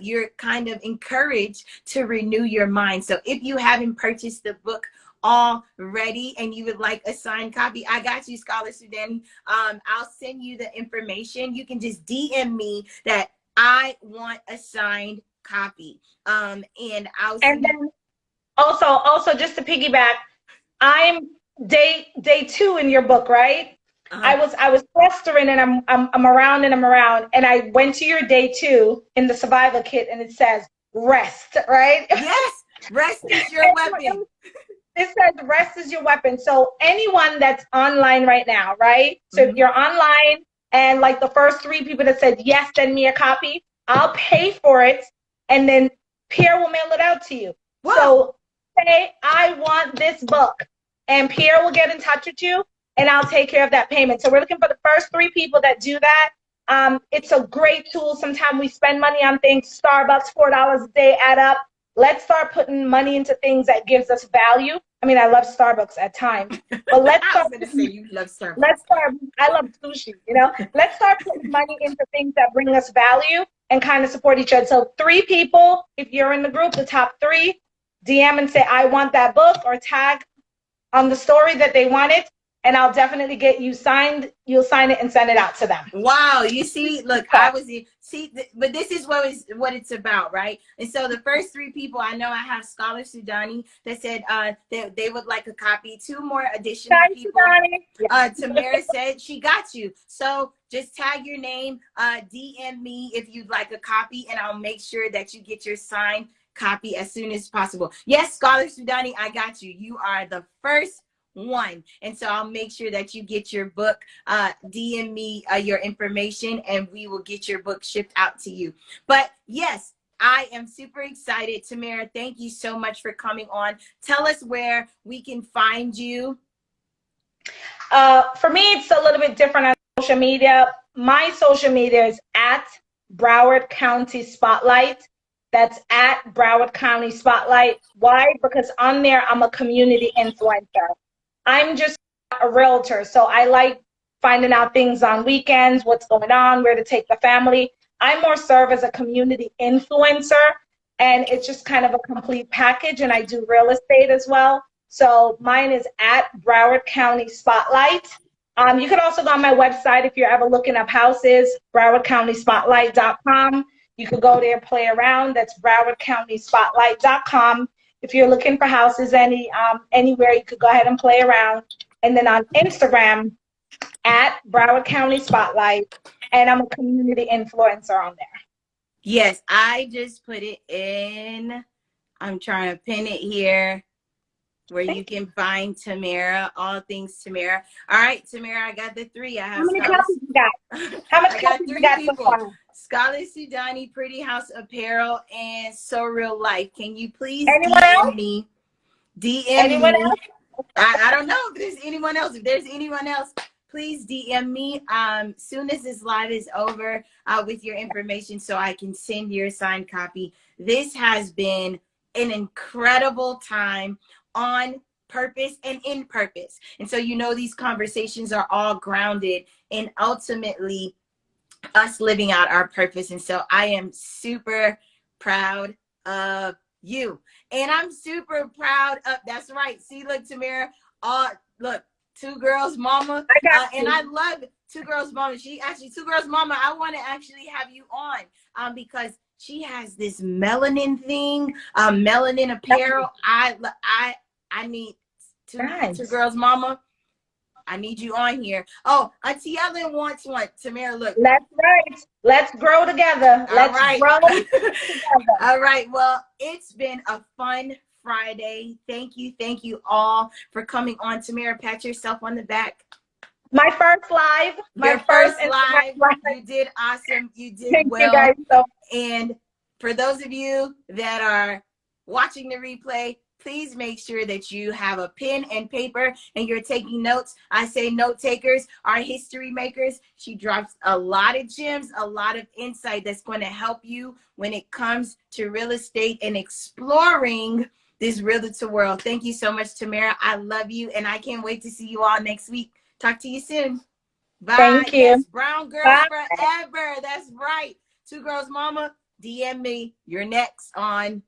you're kind of encouraged to renew your mind. So if you haven't purchased the book already and you would like a signed copy, I got you, Scholar Sudani. I'll send you the information. You can just DM me that I want a signed copy. And I'll send you. Also, just to piggyback, I'm day 2 in your book, right? I was festering, and I'm around and and I went to your day 2 in the survival kit, and it says rest, right? Yes, rest is your weapon. It says rest is your weapon. So anyone that's online right now, right? So if you're online and like the first 3 people that said yes, send me a copy, I'll pay for it, and then Pierre will mail it out to you. Whoa. So say I want this book, and Pierre will get in touch with you, and I'll take care of that payment. So we're looking for the first 3 people that do that. It's a great tool. Sometimes we spend money on things. Starbucks, $4 a day add up. Let's start putting money into things that gives us value. I mean, I love Starbucks at times, but let's start. I was going to say you love Starbucks. I love sushi, Let's start putting money into things that bring us value and kind of support each other. So 3 people, if you're in the group, the top 3, DM and say, I want that book, or tag on the story that they want it, and I'll definitely get you signed. You'll sign it and send it out to them. Wow. You see, look, but this is what it's about, right? And so the first 3 people, I know I have Scholar Sudani that said they would like a copy. 2 more additional people. Tamara said she got you. So just tag your name, DM me if you'd like a copy, and I'll make sure that you get your signed copy as soon as possible. Yes, Scholar Sudani, I got you. You are the first one. And so I'll make sure that you get your book. DM me your information and we will get your book shipped out to you. But yes, I am super excited. Tamara, thank you so much for coming on. Tell us where we can find you. For me, it's a little bit different on social media. My social media is at Broward County Spotlight. That's at Broward County Spotlight. Why? Because on there, I'm a community influencer. I'm just a realtor, so I like finding out things on weekends, what's going on, where to take the family. I more serve as a community influencer, and it's just kind of a complete package, and I do real estate as well. So mine is at Broward County Spotlight. You can also go on my website if you're ever looking up houses, browardcountyspotlight.com. You could go there, play around. That's browardcountyspotlight.com. If you're looking for houses anywhere, you could go ahead and play around. And then on Instagram, at Broward County Spotlight, and I'm a community influencer on there. Yes, I just put it in. I'm trying to pin it here where you can find Tamara, all things Tamara. All right, Tamara, I got the three. I have How many copies you got? How much copies you got so far? Scarlett Sudani, Pretty House Apparel, and So Real Life. Can you please Anyone DM else? me? Anyone me. else? I don't know if there's anyone else. If there's anyone else, please DM me soon as this live is over with your information so I can send your signed copy. This has been an incredible time on purpose and in purpose. And so, you know, these conversations are all grounded in ultimately us living out our purpose. And so I am super proud of you. And I'm super proud of, that's right. See, look, Tamara, look, Two Girls Mama. And I love Two Girls Mama. Two Girls Mama, I want to actually have you on because she has this melanin thing, melanin apparel. I need Two Girls Mama. I need you on here. Oh, Auntie Ellen wants one. Tamara, look. That's right. Let's grow together. Let's grow together. All right. Well, it's been a fun Friday. Thank you all for coming on. Tamara, pat yourself on the back. My first live. Your first live. You did awesome. You did Thank well. You guys And for those of you that are watching the replay, please make sure that you have a pen and paper and you're taking notes. I say note takers are history makers. She drops a lot of gems, a lot of insight that's going to help you when it comes to real estate and exploring this realtor world. Thank you so much, Tamara. I love you, and I can't wait to see you all next week. Talk to you soon. Bye. Thank you. Yes, Brown Girls Forever. That's right. Two Girls Mama, DM me. You're next on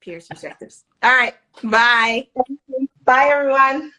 Peers Perspectives. All right. Bye. Bye, everyone.